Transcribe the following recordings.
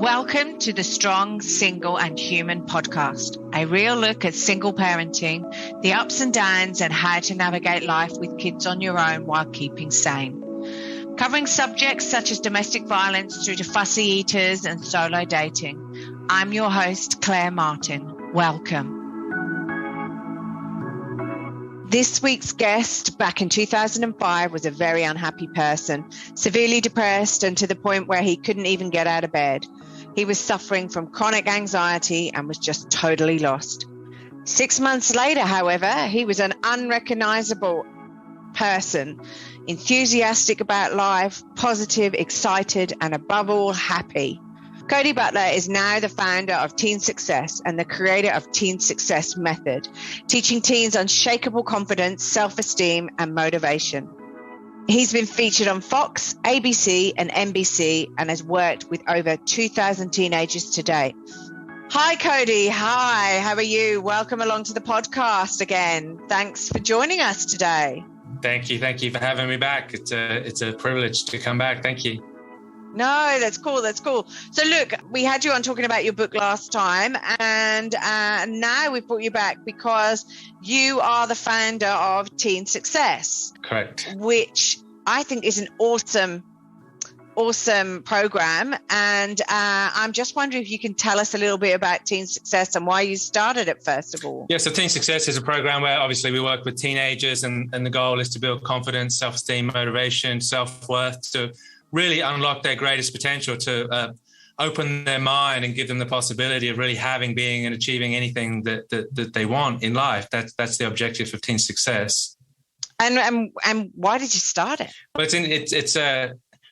Welcome to the Strong, Single and Human podcast, a real look at single parenting, the ups and downs and how to navigate life with kids on your own while keeping sane. Covering subjects such as domestic violence through to fussy eaters and solo dating. I'm your host, Claire Martin. Welcome. This week's guest back in 2005 was a very unhappy person, severely depressed and to the point where he couldn't even get out of bed. He was suffering from chronic anxiety and was just totally lost. 6 months later, however, he was an unrecognisable person, enthusiastic about life, positive, excited, and above all, happy. Cody Butler is now the founder of Teen Success and the creator of Teen Success Method, teaching teens unshakable confidence, self-esteem, and motivation. He's been featured on Fox, ABC, and NBC and has worked with over 2,000 teenagers to date. Hi, Cody. Hi, how are you? Welcome along to the podcast again. Thanks for joining us today. Thank you. Thank you for having me back. It's a privilege to come back. Thank you. No, that's cool. That's cool. So look, we had you on talking about your book last time, and now we've brought you back because you are the founder of Teen Success. Correct. Which I think is an awesome program. And I'm just wondering if you can tell us a little bit about Teen Success and why you started it, first of all. Yeah, so Teen Success is a program where obviously we work with teenagers and the goal is to build confidence, self-esteem, motivation, self-worth, to really unlock their greatest potential, to open their mind and give them the possibility of really having, being and achieving anything that they want in life. That's the objective of Teen Success. And why did you start it? Well, it's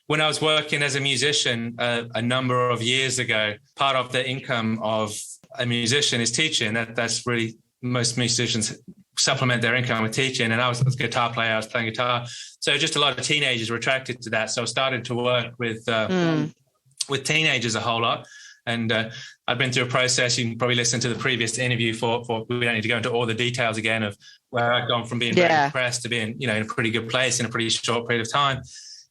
when I was working as a musician a number of years ago, part of the income of a musician is teaching. That's really, most musicians supplement their income with teaching. And I was a guitar player, I was playing guitar. So just a lot of teenagers were attracted to that. So I started to work with teenagers a whole lot. And I've been through a process. You can probably listen to the previous interview for we don't need to go into all the details again of where I've gone from being very depressed to being, in a pretty good place in a pretty short period of time.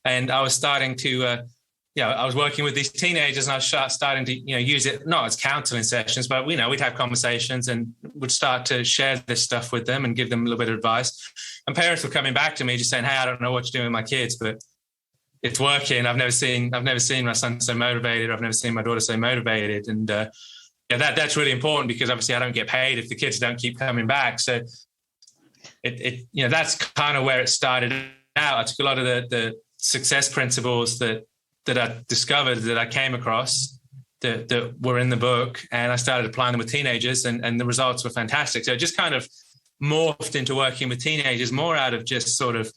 And I was starting to, I was working with these teenagers and I was starting to, use it not as counseling sessions, but, we'd have conversations and would start to share this stuff with them and give them a little bit of advice. And parents were coming back to me just saying, hey, I don't know what you're doing with my kids, but it's working. I've never seen my son so motivated. I've never seen my daughter so motivated. And that's really important because obviously I don't get paid if the kids don't keep coming back. So that's kind of where it started out. I took a lot of the success principles that I discovered, that I came across, that were in the book, and I started applying them with teenagers, and the results were fantastic. So it just kind of morphed into working with teenagers more out of just sort of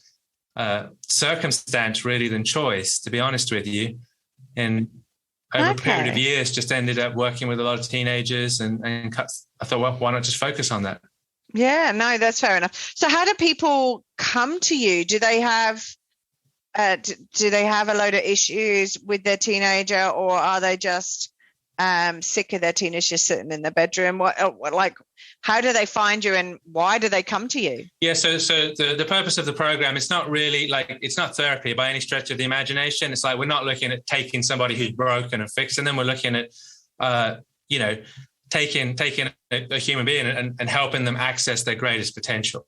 circumstance really than choice, to be honest with you. And over a period of years, just ended up working with a lot of teenagers, and I thought, well, why not just focus on that? Yeah, no, that's fair enough. So how do people come to you? Do they have a load of issues with their teenager, or are they just sick of their teenager sitting in the bedroom? How do they find you, and why do they come to you? Yeah, so the purpose of the program, it's not really it's not therapy by any stretch of the imagination. It's like we're not looking at taking somebody who's broken and fixing them. We're looking at taking a human being and helping them access their greatest potential.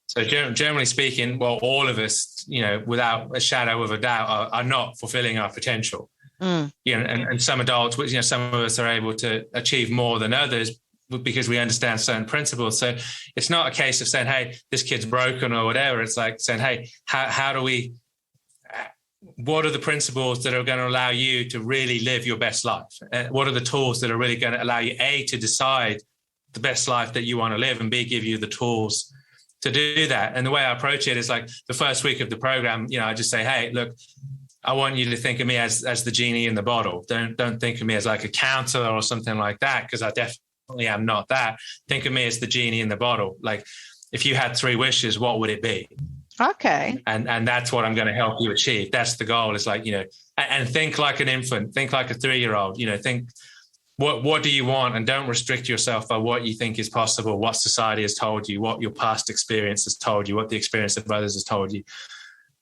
So generally speaking, well, all of us, without a shadow of a doubt, are not fulfilling our potential. And some adults, some of us are able to achieve more than others because we understand certain principles. So it's not a case of saying, hey, this kid's broken or whatever. It's like saying, hey, what are the principles that are going to allow you to really live your best life? What are the tools that are really going to allow you, A, to decide the best life that you want to live, and B, give you the tools to do that? And the way I approach it is like the first week of the program, I just say, hey, look, I want you to think of me as the genie in the bottle. Don't think of me as like a counselor or something like that, because I definitely am not that. Think of me as the genie in the bottle. Like, if you had 3 wishes, what would it be? Okay. And that's what I'm going to help you achieve. That's the goal. It's like, and think like an infant, think like a 3-year-old, think, what do you want? And don't restrict yourself by what you think is possible, what society has told you, what your past experience has told you, what the experience of others has told you.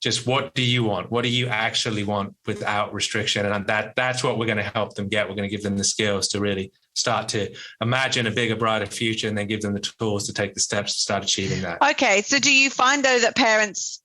just what do you want? What do you actually want without restriction? And that's what we're going to help them get. We're going to give them the skills to really start to imagine a bigger, brighter future, and then give them the tools to take the steps to start achieving that. Okay. So do you find, though, that parents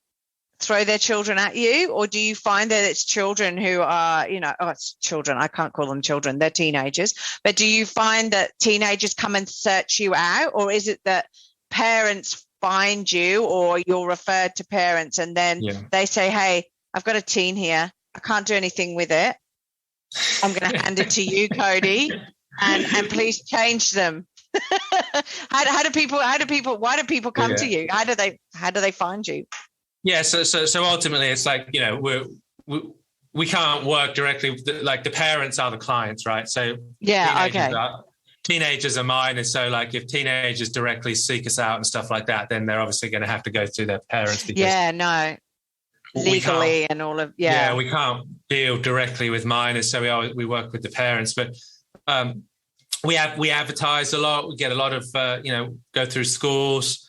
throw their children at you, or do you find that it's children who are, it's children, I can't call them children, they're teenagers, but do you find that teenagers come and search you out, or is it that parents find you, or you're referred to parents and then they say, hey, I've got a teen here, I can't do anything with it, I'm going to hand it to you, Cody, and please change them? How do people why do people come to you? How do they find you? Yeah, so ultimately it's like, we can't work directly with the parents are the clients, right? So teenagers are mine, and so like if teenagers directly seek us out and stuff like that, then they're obviously going to have to go through their parents. Legally and all of we can't deal directly with minors, so we work with the parents, but we advertise a lot. We get a lot of go through schools,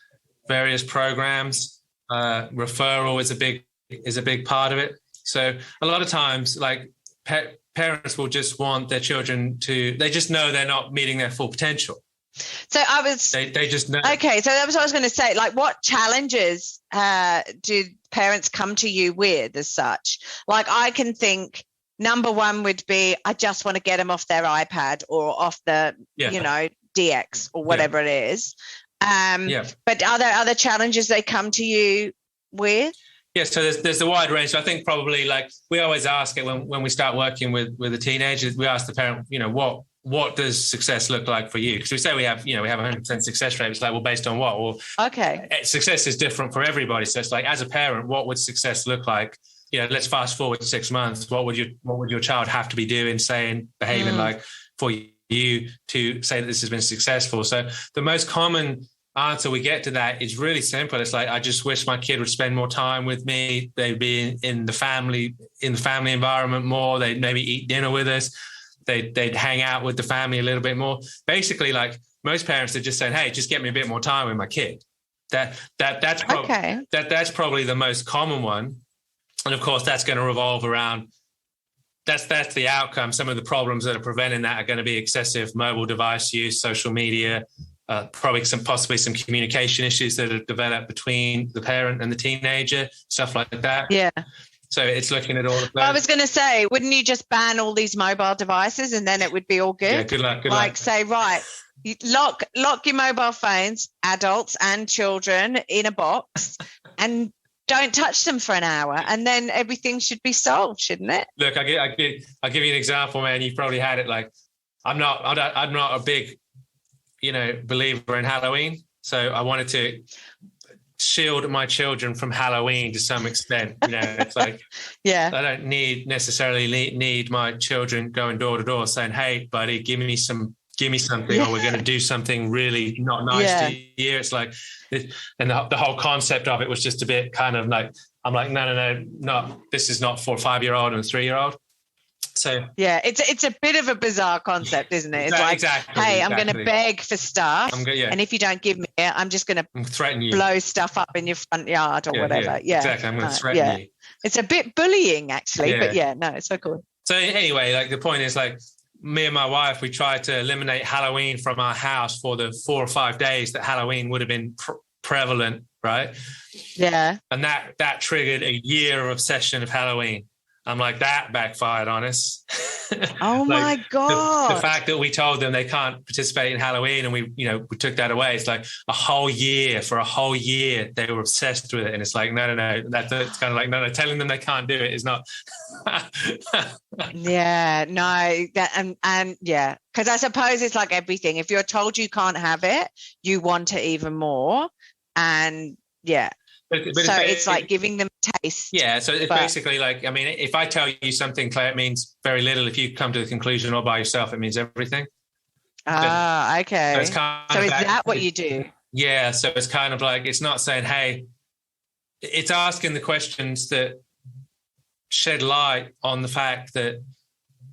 various programs. Referral is a big part of it. So a lot of times, like parents will just want their children they just know they're not meeting their full potential. So they just know. Okay, so that was what I was going to say. Like, what challenges do parents come to you with as such? Like, I can think number one would be, I just want to get them off their iPad or off the DX or whatever it is. But are there other challenges they come to you with? Yeah, so there's a wide range. So I think probably, like, we always ask it when we start working with the teenagers, we ask the parent, what does success look like for you? Because we say we have 100% success rate. It's like, well, based on what? Well, success is different for everybody. So it's like, as a parent, what would success look like? Let's fast forward 6 months. What would your child have to be doing, saying, behaving like for you to say that this has been successful? So the most common answer we get to that is really simple. It's like, I just wish my kid would spend more time with me. They'd be in the family environment more. They'd maybe eat dinner with us. They'd hang out with the family a little bit more. Basically, like, most parents are just saying, hey, just get me a bit more time with my kid. That's probably the most common one. And of course, that's going to revolve around, that's the outcome. Some of the problems that are preventing that are going to be excessive mobile device use, social media, possibly some communication issues that are developed between the parent and the teenager, stuff like that. Yeah. So it's looking at all of those. I was going to say, wouldn't you just ban all these mobile devices and then it would be all good? Yeah, good luck. Like, say, right, you lock your mobile phones, adults and children, in a box and don't touch them for an hour, and then everything should be solved, shouldn't it? Look, I'll give you an example, man. You've probably had it. Like, I'm not a big believer in Halloween. So I wanted to shield my children from Halloween to some extent. It's like, I don't necessarily need my children going door to door saying, hey, buddy, give me something, or we're going to do something really not nice to you. It's like, and the whole concept of it was just a bit kind of like, I'm like, no, this is not for a 5-year-old and a 3-year-old. So it's a bit of a bizarre concept, isn't it? It's hey, I'm going to beg for stuff, and if you don't give me it, I'm just going to threaten you, blow stuff up in your front yard or whatever. Exactly. I'm going to threaten you. It's a bit bullying, actually, but no, it's so cool. So anyway, like, the point is, like, me and my wife, we tried to eliminate Halloween from our house for the 4 or 5 days that Halloween would have been prevalent, right? Yeah. And that triggered a year of obsession of Halloween. I'm like, that backfired on us. Oh my God. The fact that we told them they can't participate in Halloween and we took that away. It's like for a whole year, they were obsessed with it. And it's like, no. It's kind of like, no, telling them they can't do it is not. Yeah, no, because I suppose it's like everything. If you're told you can't have it, you want it even more. And But it's like giving them taste. Yeah, so it's basically like, I mean, if I tell you something, Claire, it means very little. If you come to the conclusion all by yourself, it means everything. Okay. So is that what you do? Yeah, so it's kind of like, it's not saying, hey, it's asking the questions that shed light on the fact that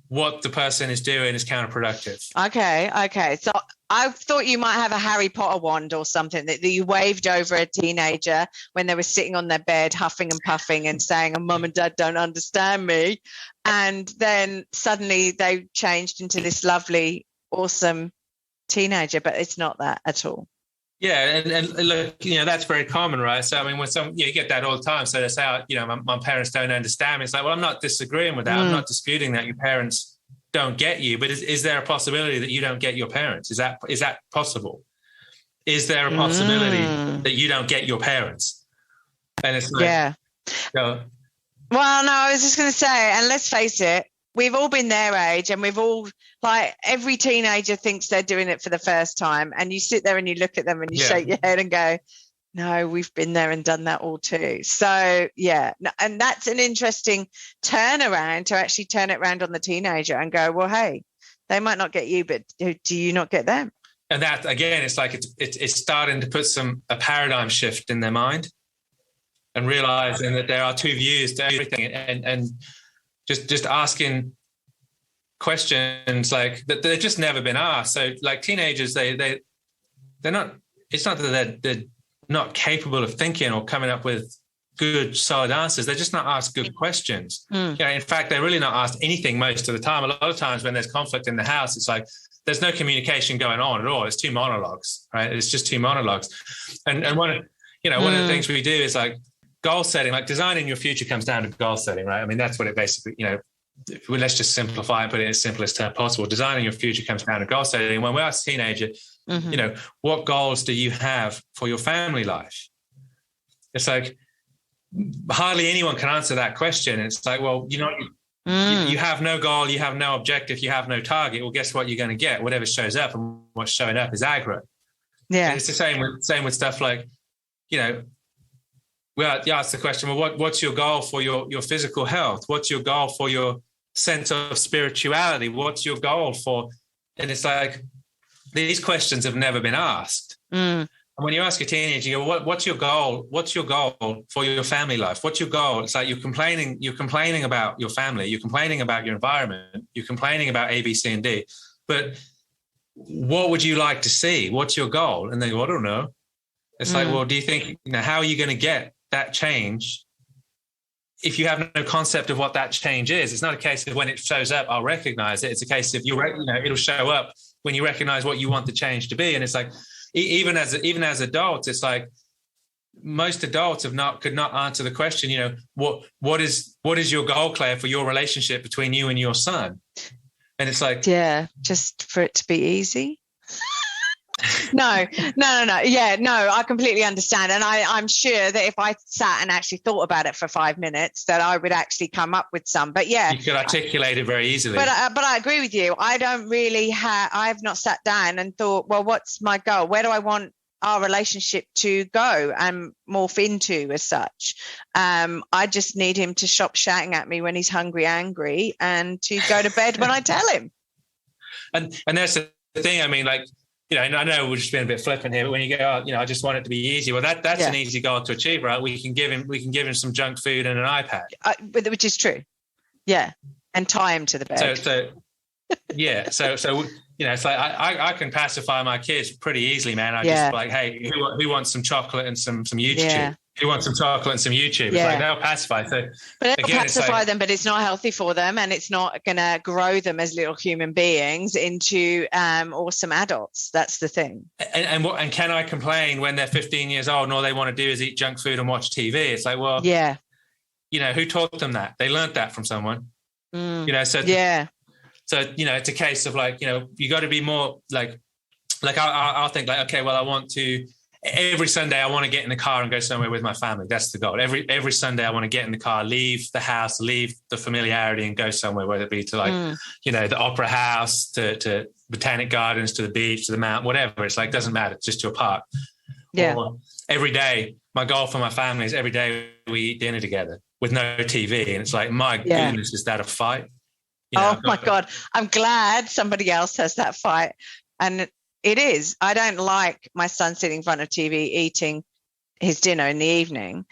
what the person is doing is counterproductive. Okay. So I thought you might have a Harry Potter wand or something that you waved over a teenager when they were sitting on their bed, huffing and puffing and saying, oh, Mum and Dad don't understand me. And then suddenly they changed into this lovely, awesome teenager, but it's not that at all. Yeah, and look, that's very common, right? So, I mean, when you get that all the time. So they say, my parents don't understand me. It's like, well, I'm not disagreeing with that. I'm not disputing that your parents don't get you, but is there a possibility that you don't get your parents? Is that possible? Is there a possibility that you don't get your parents? And it's like, yeah. Well, no, I was just going to say, and let's face it, we've all been their age, and we've all, like, every teenager thinks they're doing it for the first time, and you sit there and you look at them and you shake your head and go, no, we've been there and done that all too. So, yeah, and that's an interesting turnaround, to actually turn it around on the teenager and go, well, hey, they might not get you, but do you not get them? And that, again, it's like it's starting to put a paradigm shift in their mind, and realizing that there are two views to everything, and just asking questions like that they've just never been asked. So, like, teenagers, they're not. It's not that they're not capable of thinking or coming up with good, solid answers. They're just not asked good questions. In fact, they're really not asked anything most of the time. A lot of times when there's conflict in the house, it's like there's no communication going on at all. It's two monologues, right? It's just two monologues. And one of the things we do is like goal setting, like designing your future comes down to goal setting, right? I mean, that's what it basically, let's just simplify and put it in the simplest term possible. Designing your future comes down to goal setting. When we ask a teenager, what goals do you have for your family life? It's like hardly anyone can answer that question. It's like, well, you have no goal, you have no objective, you have no target. Well, guess what you're going to get? Whatever shows up, and what's showing up is aggro. Yeah, and it's the same with stuff like, we ask the question, well, what's your goal for your physical health? What's your goal for your sense of spirituality? What's your goal for? And it's like, these questions have never been asked. And when you ask a teenager, you go, what's your goal? What's your goal for your family life? What's your goal? It's like you're complaining about your family, you're complaining about your environment, you're complaining about A, B, C, and D. But what would you like to see? What's your goal? And they go, I don't know. It's like, well, do you think, how are you going to get that change if you have no concept of what that change is? It's not a case of when it shows up, I'll recognize it. It's a case of it'll show up when you recognize what you want the change to be. And it's like, even as adults, it's like most adults could not answer the question, what is your goal, Claire, for your relationship between you and your son? And it's like, yeah, just for it to be easy. No. Yeah, no, I completely understand. And I'm sure that if I sat and actually thought about it for 5 minutes, that I would actually come up with some. But yeah, you could articulate it very easily. But I agree with you. I don't really I've not sat down and thought, well, what's my goal? Where do I want our relationship to go and morph into as such? I just need him to stop shouting at me when he's hungry, angry, and to go to bed when I tell him. And that's the thing. I mean, like, and I know we're just being a bit flippant here, but when you go, I just want it to be easy. Well, that's an easy goal to achieve, right? We can give him some junk food and an iPad, which is true. Yeah, and tie him to the bed. So it's like I can pacify my kids pretty easily, man. I just like, hey, who wants some chocolate and some YouTube? Yeah. Who wants some chocolate and some YouTube? Yeah. It's like they'll pacify. So, but they'll pacify them, but it's not healthy for them, and it's not going to grow them as little human beings into awesome adults. That's the thing. And can I complain when they're 15 years old and all they want to do is eat junk food and watch TV? It's like, well, yeah, who taught them that? They learned that from someone. So it's a case of like, you got to be more like I'll think like, okay, well, I want to. Every Sunday, I want to get in the car and go somewhere with my family. That's the goal. Every Sunday, I want to get in the car, leave the house, leave the familiarity, and go somewhere, whether it be to like, the opera house, to botanic gardens, to the beach, to the mountain, whatever. It's like, doesn't matter. It's just your park. Yeah. Or every day, my goal for my family is every day we eat dinner together with no TV. And it's like, my goodness, is that a fight? My God. I'm glad somebody else has that fight. And it is. I don't like my son sitting in front of TV eating his dinner in the evening.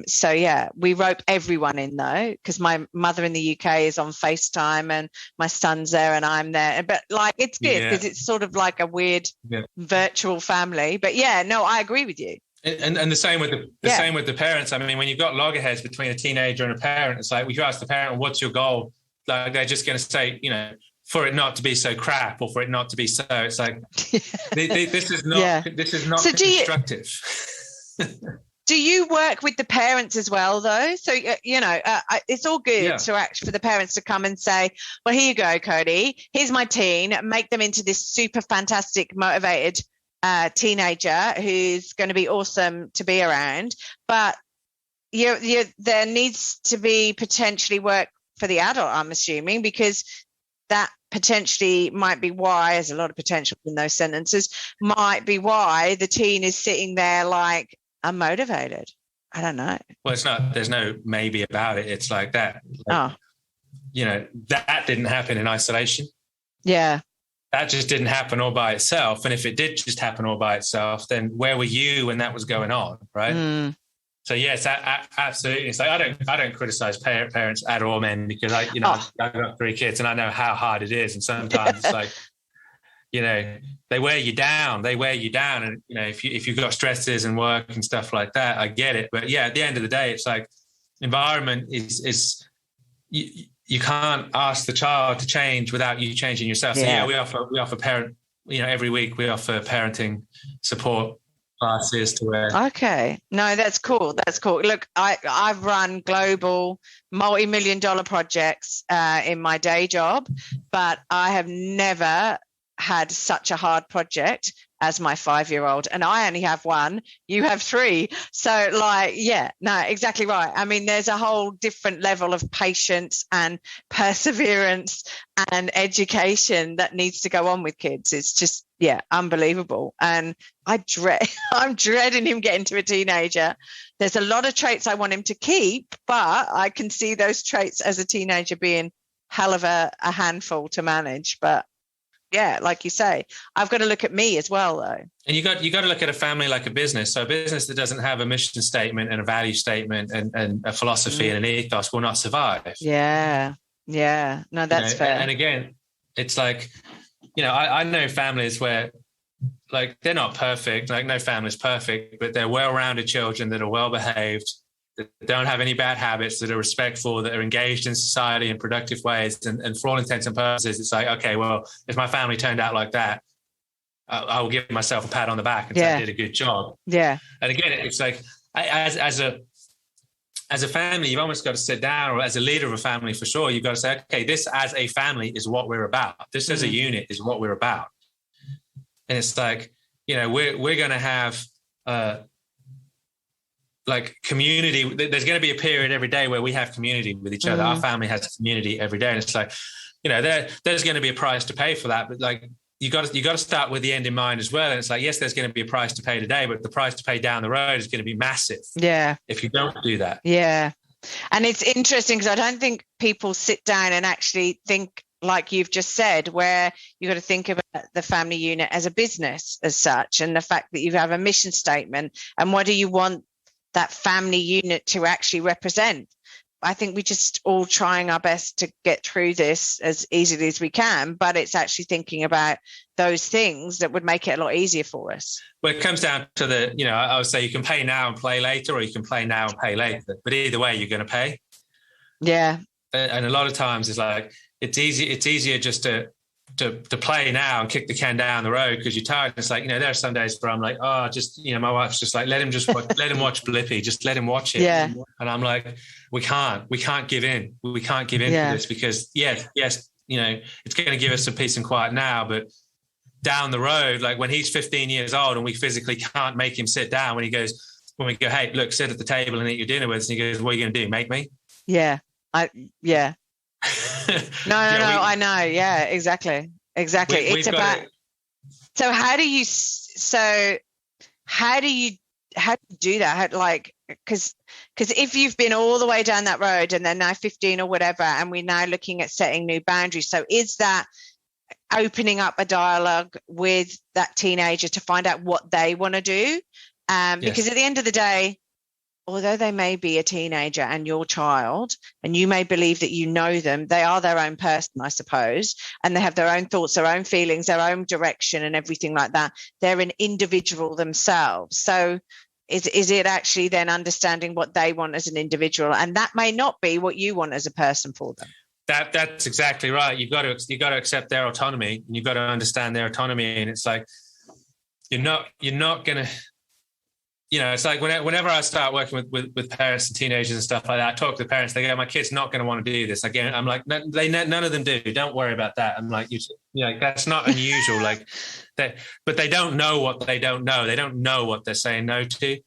So yeah, we rope everyone in though, because my mother in the UK is on FaceTime and my son's there and I'm there. But like, it's good because it's sort of like a weird virtual family. But yeah, no, I agree with you. And the same with same with the parents. I mean, when you've got loggerheads between a teenager and a parent, it's like, if you ask the parent, what's your goal? Like, they're just going to say, you know, for it not to be so crap, or for it not to be so. It's like, this is not so constructive. Do you work with the parents as well, though? So, you know, it's all good for the parents to come and say, well, here you go, Cody. Here's my teen. Make them into this super fantastic, motivated teenager who's going to be awesome to be around. But there needs to be potentially work for the adult, I'm assuming, because that potentially might be why, there's a lot of potential in those sentences, might be why the teen is sitting there like, I'm motivated. I don't know. Well, it's not, there's no maybe about it. It's like that. Like, you know, that didn't happen in isolation. Yeah. That just didn't happen all by itself. And if it did just happen all by itself, then where were you when that was going on? Right. So yes, absolutely. It's like, I don't criticize parents at all, man, because I've got 3 kids and I know how hard it is. And sometimes it's like, you know, they wear you down. And, you know, if you've got stresses and work and stuff like that, I get it. But yeah, at the end of the day, it's like environment is you can't ask the child to change without you changing yourself. So we offer parent, you know, every week we offer parenting support classes to where. Okay. No, that's cool. Look, I've run global multi-million-dollar projects in my day job, but I have never had such a hard project as my 5-year-old, and I only have 1, you have 3. So like, yeah, no, exactly right. I mean, there's a whole different level of patience and perseverance and education that needs to go on with kids. It's just, unbelievable. And I'm dreading him getting to a teenager. There's a lot of traits I want him to keep, but I can see those traits as a teenager being hell of a handful to manage. But yeah, like you say, I've got to look at me as well, though. And you got to look at a family like a business. So a business that doesn't have a mission statement and a value statement and a philosophy and an ethos will not survive. Yeah. No, that's fair. And again, it's like, you know, I know families where, like, they're not perfect. Like, no family's perfect, but they're well-rounded children that are well-behaved, that don't have any bad habits, that are respectful, that are engaged in society in productive ways. And for all intents and purposes, it's like, okay, well, if my family turned out like that, I will give myself a pat on the back and say I did a good job. Yeah. And again, it's like, as a family, you've almost got to sit down, or as a leader of a family, for sure, you've got to say, okay, this as a family is what we're about. This as a unit is what we're about. And it's like, you know, we're going to have, like community. There's going to be a period every day where we have community with each other. Our family has community every day. And it's like, you know, there's going to be a price to pay for that. But like, you got to start with the end in mind as well. And it's like, yes, there's going to be a price to pay today, but the price to pay down the road is going to be massive. Yeah. If you don't do that. Yeah. And it's interesting because I don't think people sit down and actually think like you've just said, where you've got to think about the family unit as a business as such, and the fact that you have a mission statement and what do you want that family unit to actually represent. I think we're just all trying our best to get through this as easily as we can, but it's actually thinking about those things that would make it a lot easier for us. Well, it comes down to the, you know, I would say you can pay now and play later, or you can play now and pay later, but either way, you're going to pay. Yeah. And a lot of times it's like, it's easier just to play now and kick the can down the road because you're tired. It's like, you know, there are some days where I'm like, oh, just, you know, my wife's just like, let him watch Blippi, just let him watch it. Yeah. And I'm like, we can't give in. We can't give in to this because yes, you know, it's going to give us some peace and quiet now, but down the road, like when he's 15 years old and we physically can't make him sit down, when we go, hey, look, sit at the table and eat your dinner with us. And he goes, what are you going to do? Make me? Yeah. No, I know. Yeah, exactly. It's about. So how do you do that? Like, because if you've been all the way down that road and they're now 15 or whatever, and we're now looking at setting new boundaries. So is that opening up a dialogue with that teenager to find out what they want to do? Because at the end of the day, although they may be a teenager and your child, and you may believe that you know them, they are their own person, I suppose, and they have their own thoughts, their own feelings, their own direction and everything like that. They're an individual themselves. So is it actually then understanding what they want as an individual? And that may not be what you want as a person for them. That's exactly right. You've got to accept their autonomy, and you've got to understand their autonomy. And it's like, you're not going to, it's like whenever I start working with parents and teenagers and stuff like that, I talk to the parents, they go, my kid's not going to want to do this. Again, I'm like, none of them do. Don't worry about that. I'm like, that's not unusual. But they don't know what they don't know. They don't know what they're saying no to.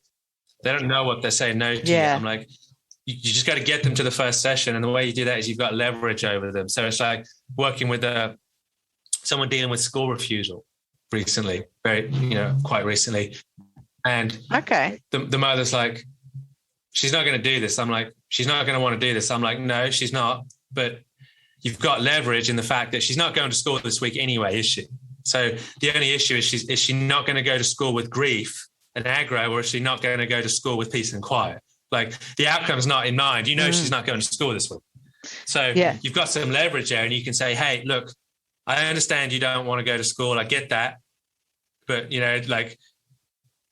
They don't know what they're saying no to. Yeah. I'm like, you just got to get them to the first session. And the way you do that is you've got leverage over them. So it's like working with someone dealing with school refusal recently, quite recently. And the mother's like, she's not going to do this. I'm like, she's not going to want to do this. I'm like, no, she's not. But you've got leverage in the fact that she's not going to school this week anyway, is she? So the only issue is she not going to go to school with grief and aggro, or is she not going to go to school with peace and quiet? Like, the outcome's not in mind. She's not going to school this week. So you've got some leverage there, and you can say, hey, look, I understand you don't want to go to school. I get that. But,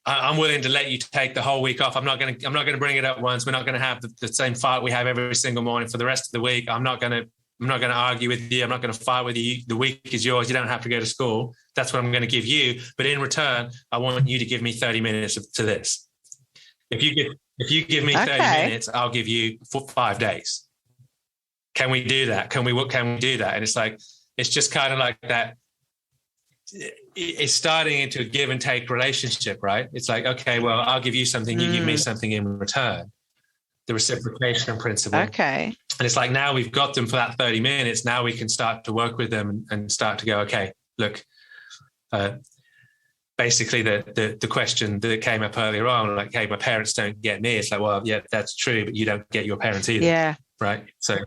I'm willing to let you take the whole week off. I'm not going to bring it up once. We're not going to have the same fight we have every single morning for the rest of the week. I'm not going to argue with you. I'm not going to fight with you. The week is yours. You don't have to go to school. That's what I'm going to give you. But in return, I want you to give me 30 minutes to this. If you give me 30 minutes, I'll give you 5 days. Can we do that? Can we do that? And it's like, it's just kind of like that. It's starting into a give and take relationship, right? It's like, okay, well, I'll give you something, you give me something in return. The reciprocation principle. Okay. And it's like, now we've got them for that 30 minutes. Now we can start to work with them and start to go, okay, look, basically the question that came up earlier on, like, hey, my parents don't get me. It's like, well, yeah, that's true, but you don't get your parents either. Yeah. Right. So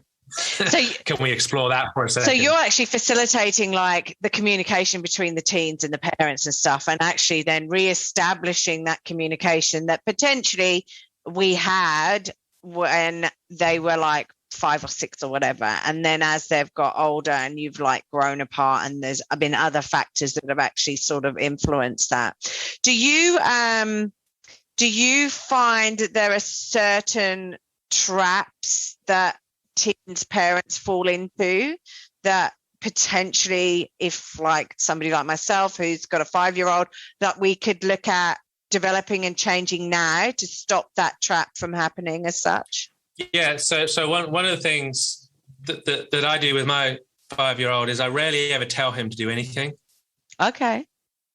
can we explore that for a second? So you're actually facilitating like the communication between the teens and the parents and stuff, and actually then reestablishing that communication that potentially we had when they were like 5 or 6 or whatever. And then as they've got older and you've like grown apart, and there's been other factors that have actually sort of influenced that. Do you find that there are certain traps that teens parents fall into that potentially, if like somebody like myself who's got a 5-year-old, that we could look at developing and changing now to stop that trap from happening as such? Yeah, so one of the things that I do with my 5-year-old is I rarely ever tell him to do anything. Okay.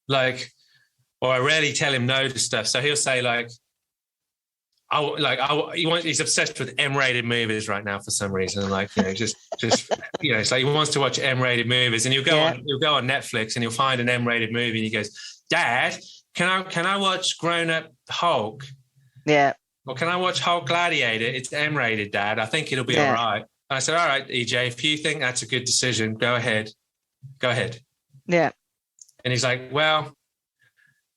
Or I rarely tell him no to stuff. So he'll say he's obsessed with M-rated movies right now for some reason. And it's like he wants to watch M-rated movies, and he'll go on Netflix and he'll find an M-rated movie and he goes, Dad, can I watch Grown Up Hulk? Yeah. Or can I watch Hulk Gladiator? It's M-rated, Dad. I think it'll be all right. And I said, all right, EJ, if you think that's a good decision, go ahead. Yeah. And he's like, well,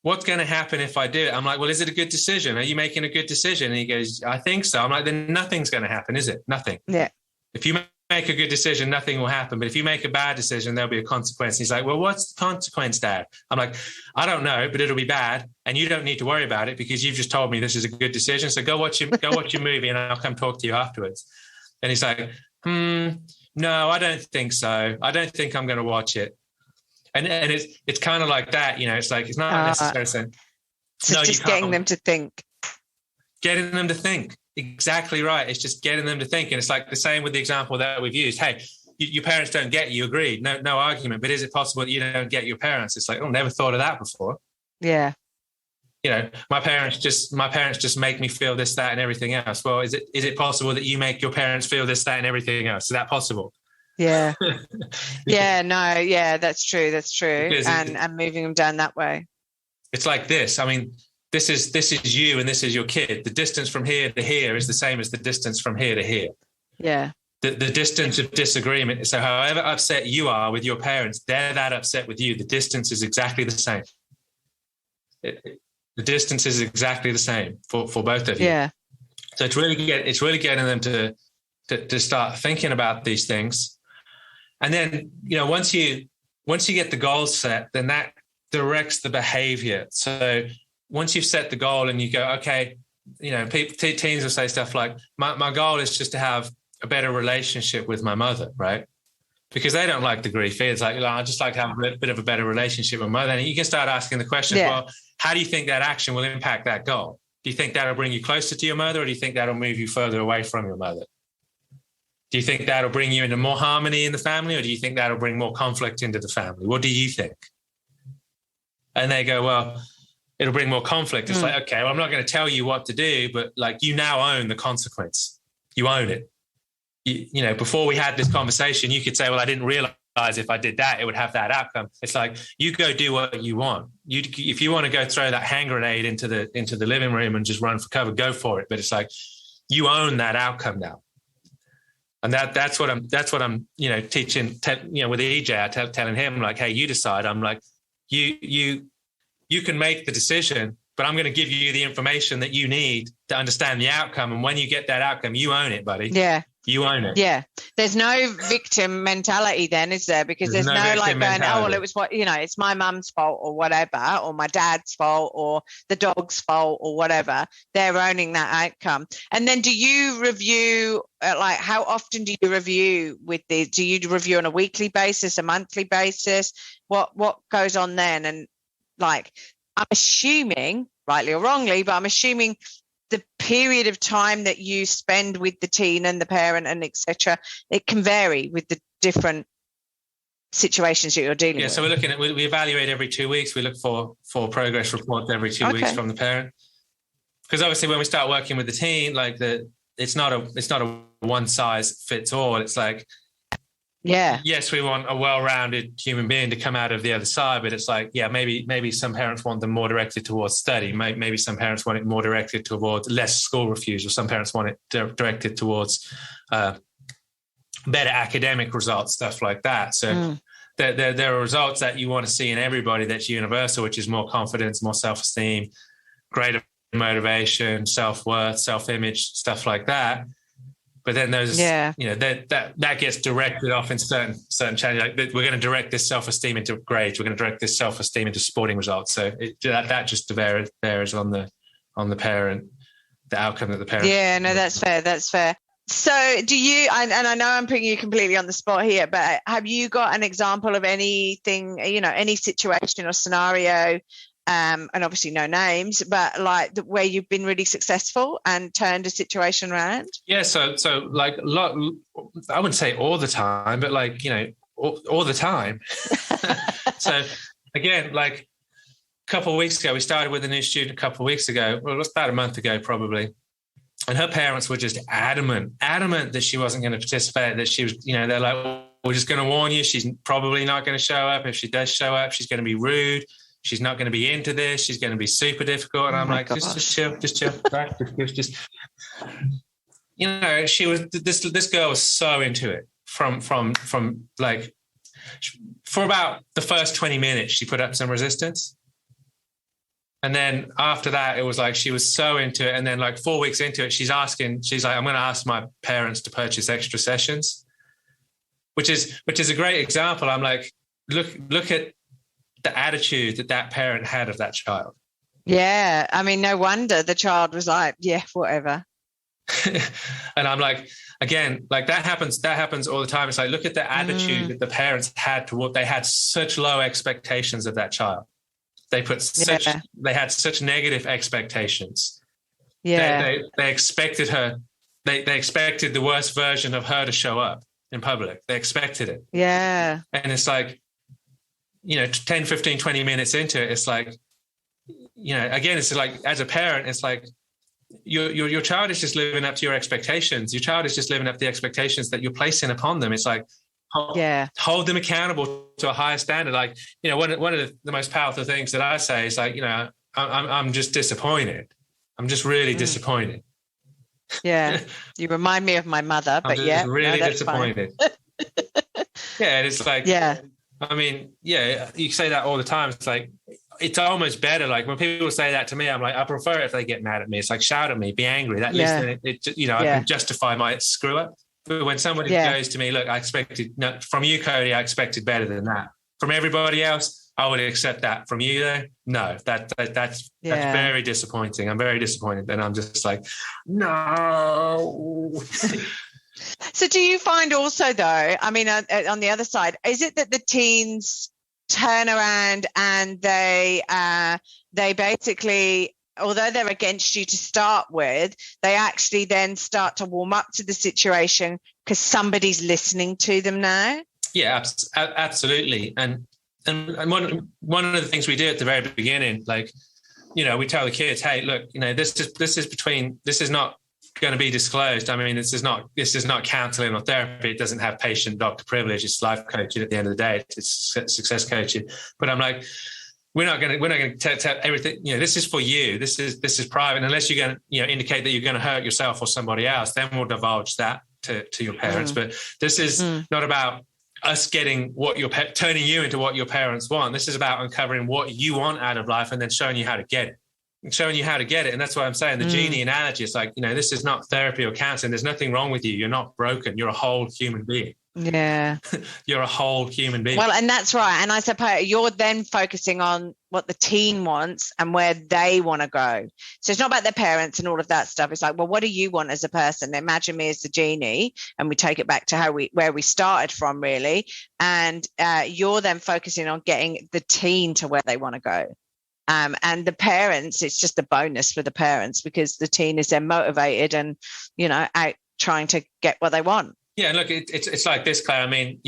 what's going to happen if I do it? I'm like, well, is it a good decision? Are you making a good decision? And he goes, I think so. I'm like, then nothing's going to happen, is it? Nothing. Yeah. If you make a good decision, nothing will happen. But if you make a bad decision, there'll be a consequence. And he's like, well, what's the consequence, Dad? I'm like, I don't know, but it'll be bad. And you don't need to worry about it because you've just told me this is a good decision. So go watch your movie and I'll come talk to you afterwards. And he's like, no, I don't think so. I don't think I'm going to watch it. And it's kind of like that, it's like, it's not necessarily saying, no, just getting them to think. Getting them to think. Exactly right. It's just getting them to think. And it's like the same with the example that we've used. Hey, your parents don't get you, agreed. No argument. But is it possible that you don't get your parents? It's like, oh, never thought of that before. Yeah. My parents just make me feel this, that, and everything else. Well, is it possible that you make your parents feel this, that, and everything else? Is that possible? Yeah. That's true. And moving them down that way. It's like this. I mean, this is you and this is your kid. The distance from here to here is the same as the distance from here to here. Yeah. The distance of disagreement. So however upset you are with your parents, they're that upset with you. The distance is exactly the same. The distance is exactly the same for both of you. Yeah. So it's really getting them to start thinking about these things. And then, once you get the goals set, then that directs the behavior. So once you've set the goal and you go, okay, teens will say stuff like, my goal is just to have a better relationship with my mother, right? Because they don't like the grief. It's like, I just like to have a bit of a better relationship with my mother. And you can start asking the question, well, how do you think that action will impact that goal? Do you think that'll bring you closer to your mother, or do you think that'll move you further away from your mother? Do you think that'll bring you into more harmony in the family, or do you think that'll bring more conflict into the family? What do you think? And they go, well, it'll bring more conflict. It's like, okay, well, I'm not going to tell you what to do, but like, you now own the consequence. You own it. Before we had this conversation, you could say, well, I didn't realize if I did that, it would have that outcome. It's like, you go do what you want. If you want to go throw that hand grenade into the living room and just run for cover, go for it. But it's like, you own that outcome now. And that's what I'm teaching, with EJ, telling him like, hey, you decide. I'm like, you can make the decision, but I'm going to give you the information that you need to understand the outcome. And when you get that outcome, you own it, buddy. Yeah. You own it. Yeah. There's no victim mentality then, is there? Because there's no like going, oh, well, it was it's my mum's fault or whatever, or my dad's fault or the dog's fault or whatever. They're owning that outcome. And then do you review, like how often do you review with these? Do you review on a weekly basis, a monthly basis? What goes on then? And like, I'm assuming, rightly or wrongly, but I'm assuming the period of time that you spend with the teen and the parent and etc., it can vary with the different situations that you're dealing with. Yeah, so we evaluate every 2 weeks. We look for progress reports every 2 weeks from the parent. Because obviously when we start working with the teen, like it's not a one size fits all. It's like, yes, we want a well-rounded human being to come out of the other side, but it's like, maybe some parents want them more directed towards study. Maybe some parents want it more directed towards less school refusal. Some parents want it directed towards better academic results, stuff like that. So there are results that you want to see in everybody that's universal, which is more confidence, more self-esteem, greater motivation, self-worth, self-image, stuff like that. But then there's, that gets directed off in certain channels. Like we're going to direct this self-esteem into grades. We're going to direct this self-esteem into sporting results. So that just varies on the parent, the outcome that the parent. Yeah, no, that's fair. That's fair. So do you, and I know I'm putting you completely on the spot here, but have you got an example of anything, any situation or scenario, and obviously no names, but like where you've been really successful and turned a situation around? Yeah. So like a lot, I wouldn't say all the time, but like, all the time. So again, like a couple of weeks ago, we started with a new student a couple of weeks ago. Well, it was about a month ago, probably. And her parents were just adamant that she wasn't going to participate, that she was, they're like, we're just going to warn you. She's probably not going to show up. If she does show up, she's going to be rude. She's not going to be into this. She's going to be super difficult. And I'm like, just chill, right? Just, she was, this girl was so into it from like, for about the first 20 minutes, she put up some resistance. And then after that, it was like, she was so into it. And then like 4 weeks into it, she's like, I'm going to ask my parents to purchase extra sessions, which is a great example. I'm like, look at the attitude that parent had of that child. Yeah. I mean, no wonder the child was like, yeah, whatever. And I'm like, again, like that happens all the time. It's like, look at the attitude that the parents had toward, they had such low expectations of that child. They had such negative expectations. Yeah. They expected her, they expected the worst version of her to show up in public. They expected it. Yeah. And it's like, 10, 15, 20 minutes into it, it's like, again, it's like, as a parent, it's like your child is just living up to your expectations. Your child is just living up to the expectations that you're placing upon them. It's like, hold them accountable to a higher standard. Like, one of the most powerful things that I say is like, I'm just disappointed. I'm just really disappointed. Yeah. You remind me of my mother, but really disappointed. Yeah. And it's like, I mean, you say that all the time. It's like, it's almost better. Like when people say that to me, I'm like, I prefer if they get mad at me. It's like, shout at me, be angry. At least I can justify my screw up. But when somebody goes to me, look, from you, Cody, I expected better than that. From everybody else, I would accept that. From you, though, no, that's very disappointing. I'm very disappointed. And I'm just like, no. So do you find also, though, I mean, on the other side, is it that the teens turn around and they basically, although they're against you to start with, they actually then start to warm up to the situation because somebody's listening to them now? Yeah, absolutely. And one of the things we do at the very beginning, like, you know, we tell the kids, hey, look, you know, this is not going to be disclosed. I mean, this is not counseling or therapy. It doesn't have patient doctor privilege. It's life coaching at the end of the day. It's success coaching. But I'm like, we're not going to tell everything. You know, this is for you. This is private. Unless you're going to, you know, indicate that you're going to hurt yourself or somebody else, then we'll divulge that to your parents. But this is not about us getting turning you into what your parents want. This is about uncovering what you want out of life and then showing you how to get it. And that's why I'm saying the genie analogy is like, you know, this is not therapy or counseling. There's nothing wrong with you. You're not broken. You're a whole human being. Yeah. You're a whole human being. Well, and that's right. And I suppose you're then focusing on what the teen wants and where they want to go. So it's not about their parents and all of that stuff. It's like, well, what do you want as a person? Imagine me as the genie, and we take it back to where we started from, really. And you're then focusing on getting the teen to where they want to go. And the parents, it's just a bonus for the parents because the teen is then motivated and, you know, out trying to get what they want. Yeah, look, it's like this, Claire. I mean,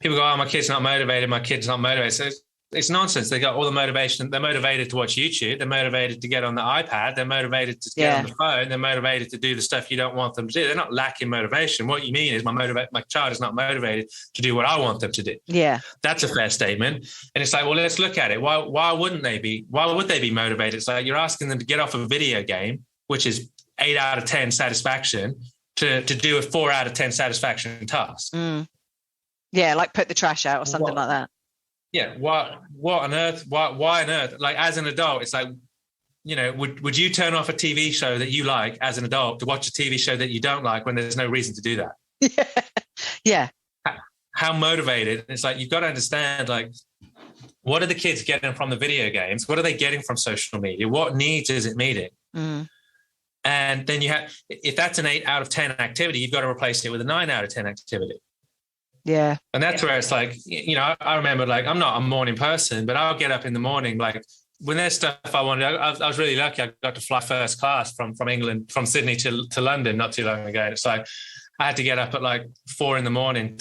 people go, oh, my kid's not motivated. My kid's not motivated. So it's nonsense. They got all the motivation. They're motivated to watch YouTube. They're motivated to get on the iPad. They're motivated to get on the phone. They're motivated to do the stuff you don't want them to do. They're not lacking motivation. What you mean is my child is not motivated to do what I want them to do. Yeah. That's a fair statement. And it's like, well, let's look at it. Why wouldn't they be? Why would they be motivated? It's like you're asking them to get off a video game, which is 8 out of 10 satisfaction, to do a 4 out of 10 satisfaction task. Yeah, like put the trash out or something like that. Yeah, what on earth? Why on earth? Like as an adult, it's like, you know, would you turn off a TV show that you like as an adult to watch a TV show that you don't like when there's no reason to do that? Yeah. How motivated? It's like you've got to understand, like, what are the kids getting from the video games? What are they getting from social media? What needs is it meeting? And then if that's an 8 out of 10 activity, you've got to replace it with a 9 out of 10 activity. Yeah. And that's where it's like, you know, I remember, like, I'm not a morning person, but I'll get up in the morning, like when there's stuff I wanted. I was really lucky. I got to fly first class from England, from Sydney to London not too long ago. And it's like, I had to get up at like 4 a.m.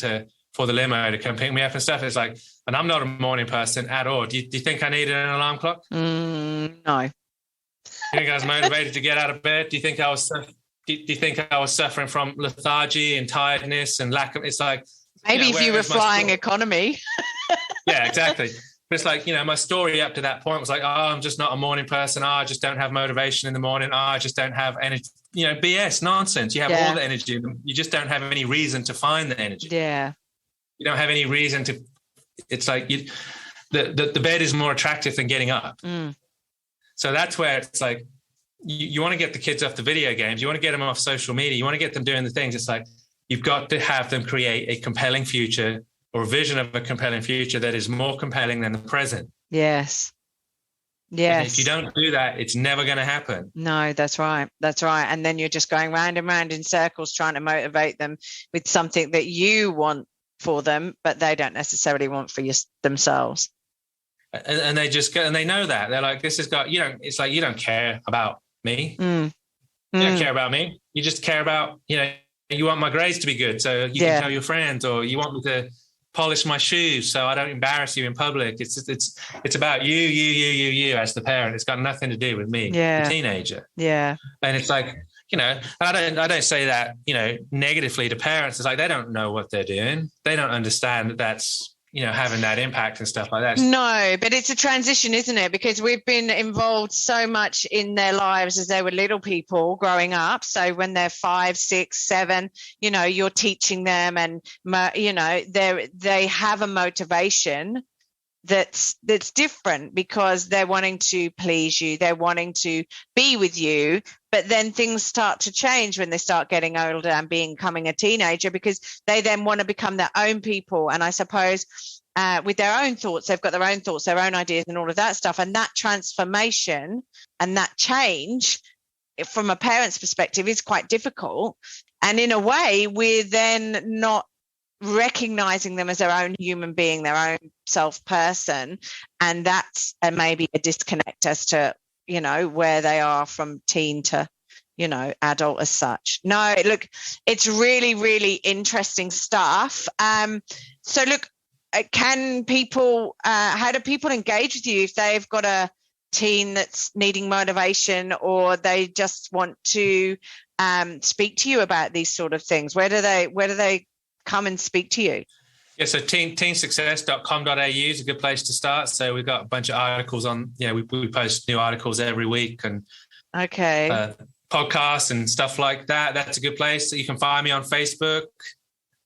for the limo to come pick me up and stuff. It's like, and I'm not a morning person at all. Do you think I needed an alarm clock? No. Do you think I was motivated to get out of bed? Do you think I was suffering from lethargy and tiredness and lack of? It's like, maybe if you were flying economy. Yeah, exactly. But it's like, you know, my story up to that point was like, oh, I'm just not a morning person. Oh, I just don't have motivation in the morning. Oh, I just don't have energy. You know, BS, nonsense. You have all the energy. You just don't have any reason to find the energy. Yeah. You don't have any reason to. It's like the bed is more attractive than getting up. So that's where it's like, you want to get the kids off the video games. You want to get them off social media. You want to get them doing the things. It's like, you've got to have them create a compelling future or a vision of a compelling future that is more compelling than the present. Yes. Yes. And if you don't do that, it's never going to happen. No, that's right. That's right. And then you're just going round and round in circles trying to motivate them with something that you want for them, but they don't necessarily want for themselves. And they just go, and they know that. They're like, this has got, you know, it's like, you don't care about me. You don't care about me. You just care about, you know, you want my grades to be good so you can tell your friends, or you want me to polish my shoes so I don't embarrass you in public. It's about you as the parent. It's got nothing to do with me, the teenager. Yeah. And it's like, you know, I don't say that, you know, negatively to parents. It's like, they don't know what they're doing. They don't understand that that's, you know, having that impact and stuff like that. No, but it's a transition, isn't it? Because we've been involved so much in their lives as they were little people growing up. So when they're 5, 6, 7, you know, you're teaching them and, you know, they have a motivation that's different, because they're wanting to please you, they're wanting to be with you, but then things start to change when they start getting older and becoming a teenager, because they then want to become their own people. And I suppose with their own thoughts, they've got their own thoughts, their own ideas and all of that stuff. And that transformation and that change from a parent's perspective is quite difficult. And in a way, we're then not recognizing them as their own human being, their own self person. And that's maybe a disconnect as to, where they are from teen to, adult as such. No, look, it's really, really interesting stuff. So look, can people, how do people engage with you if they've got a teen that's needing motivation, or they just want to speak to you about these sort of things? Where do they come and speak to you? Yeah, so teensuccess.com.au is a good place to start. So we've got a bunch of articles on, we post new articles every week, and podcasts and stuff like that. That's a good place. So you can find me on Facebook.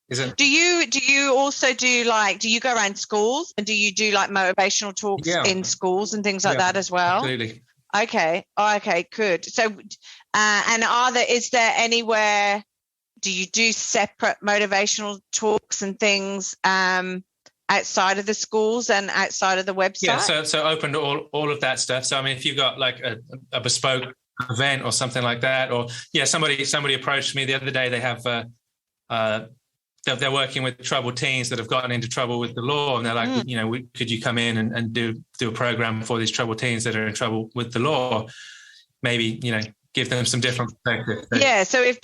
Do you also do you go around schools, and do you do like motivational talks in schools and things like that as well? Absolutely. Okay, good. So, and is there anywhere, do you do separate motivational talks and things outside of the schools and outside of the website? Yeah, so open to all of that stuff. So I mean, if you've got like a bespoke event or something like that, or somebody approached me the other day. They have they're working with troubled teens that have gotten into trouble with the law, and they're like, could you come in and do a program for these troubled teens that are in trouble with the law? Maybe give them some different perspective. Yeah. So if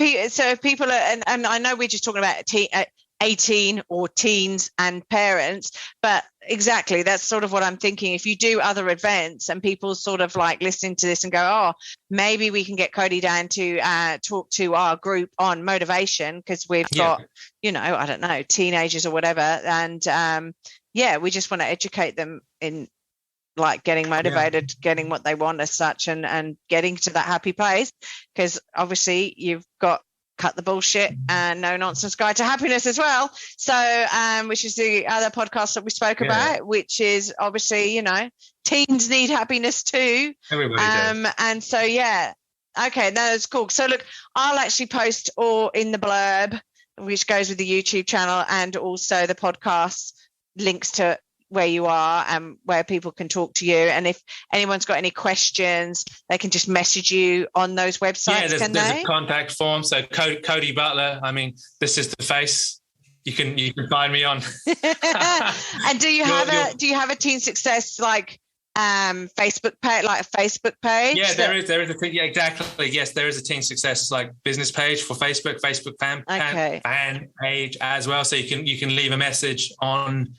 people are, and I know we're just talking about 18 or teens and parents, but exactly, that's sort of what I'm thinking. If you do other events and people sort of like listening to this and go, oh, maybe we can get Cody down to talk to our group on motivation, because we've got, I don't know, teenagers or whatever. And we just want to educate them in like getting motivated, getting what they want as such, and getting to that happy place, because obviously you've got Cut the Bullshit and No Nonsense Guide to Happiness as well. So, which is the other podcast that we spoke about, which is obviously, teens need happiness too. Everybody does. And so, okay, that's cool. So look, I'll actually post all in the blurb, which goes with the YouTube channel, and also the podcast links to where you are and where people can talk to you. And if anyone's got any questions, they can just message you on those websites. Yeah, there's a contact form. So Cody Butler, I mean, this is the face. You can find me on. And do you have a Teen Success Facebook page, like a Facebook page? Yeah, there is a thing. Yeah, exactly. Yes, there is a Teen Success business page for Facebook fan page as well. So you can leave a message on.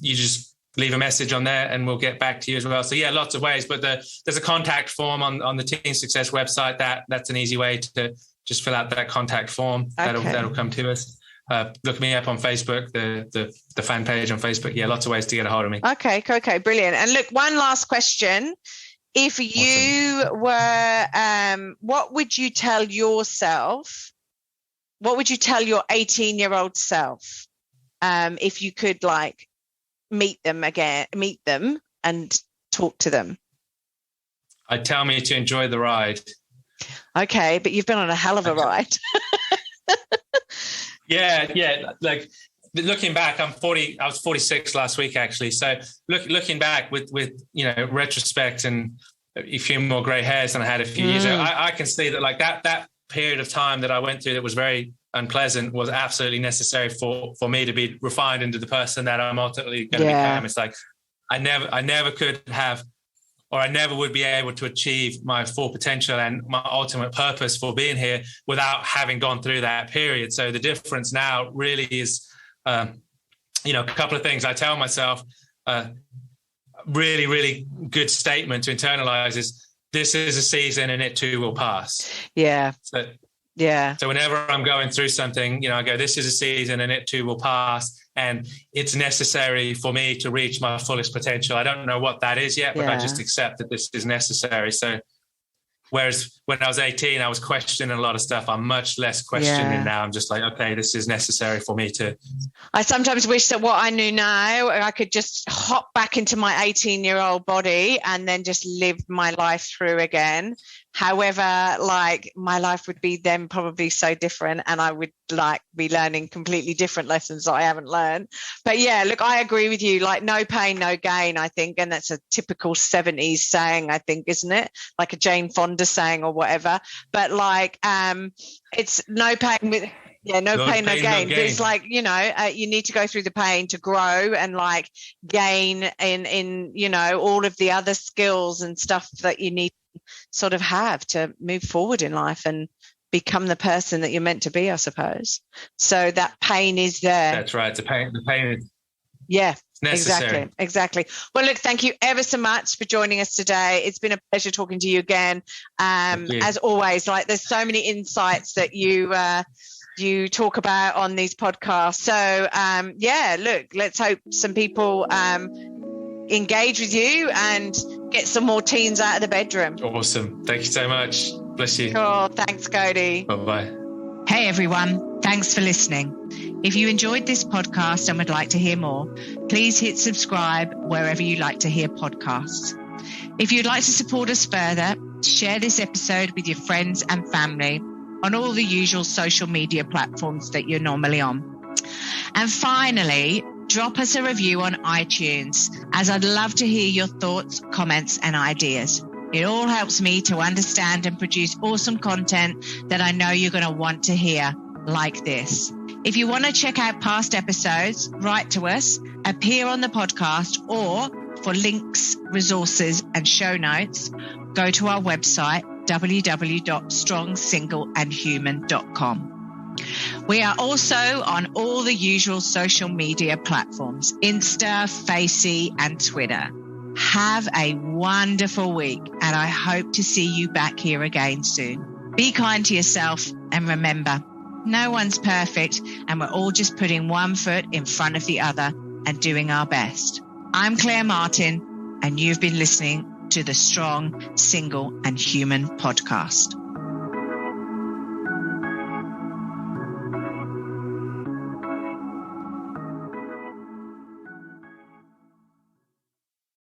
You just leave a message on there and we'll get back to you as well. So lots of ways, but there's a contact form on the Teen Success website. That's an easy way to just fill out that contact form. That'll come to us. Look me up on Facebook, the fan page on Facebook. Yeah, lots of ways to get a hold of me. Okay, brilliant. And look, one last question. If you were, what would you tell yourself? What would you tell your 18-year-old self if you could meet them and talk to them? I'd tell me to enjoy the ride. Okay, but you've been on a hell of a ride. Yeah. Like looking back, I'm 40. I was 46 last week, actually. So looking back with retrospect and a few more grey hairs than I had a few years ago, I can see that that period of time that I went through that was very unpleasant was absolutely necessary for me to be refined into the person that I'm ultimately going to become. It's like I never could have, or I never would be able to achieve my full potential and my ultimate purpose for being here without having gone through that period. So the difference now really is, a couple of things I tell myself, really, really good statement to internalize is, this is a season and it too will pass. Yeah. So whenever I'm going through something, I go, this is a season and it too will pass. And it's necessary for me to reach my fullest potential. I don't know what that is yet, but I just accept that this is necessary. So Whereas when I was 18, I was questioning a lot of stuff. I'm much less questioning now. I'm just like, okay, this is necessary for me to. I sometimes wish that what I knew now, I could just hop back into my 18-year-old body and then just live my life through again. However, like, my life would be then probably so different, and I would like be learning completely different lessons that I haven't learned. But yeah, look, I agree with you. Like, no pain, no gain, I think. And that's a typical 70s saying, I think, isn't it? Like a Jane Fonda saying or whatever. But like, it's no pain with... Yeah, no pain, no gain. But it's like, you need to go through the pain to grow and like gain in all of the other skills and stuff that you need to sort of have to move forward in life and become the person that you're meant to be, I suppose. So that pain is there. That's right. The pain is... Yeah. Necessary. Exactly. Well, look, thank you ever so much for joining us today. It's been a pleasure talking to you again. As always, like, there's so many insights that you talk about on these podcasts. So look, let's hope some people engage with you and get some more teens out of the bedroom. Awesome. Thank you so much. Bless you. Cool. Thanks, Cody. Bye-bye. Hey everyone, thanks for listening. If you enjoyed this podcast and would like to hear more, please hit subscribe wherever you like to hear podcasts. If you'd like to support us further, share this episode with your friends and family on all the usual social media platforms that you're normally on. And finally, drop us a review on iTunes, as I'd love to hear your thoughts, comments, and ideas. It all helps me to understand and produce awesome content that I know you're going to want to hear, like this. If you want to check out past episodes, write to us, appear on the podcast, or for links, resources, and show notes, go to our website, www.strongsingleandhuman.com. We are also on all the usual social media platforms, Insta, Facey, and Twitter. Have a wonderful week, and I hope to see you back here again soon. Be kind to yourself, and remember, no one's perfect, and we're all just putting one foot in front of the other and doing our best. I'm Claire Martin, and you've been listening to the Strong, Single and Human podcast.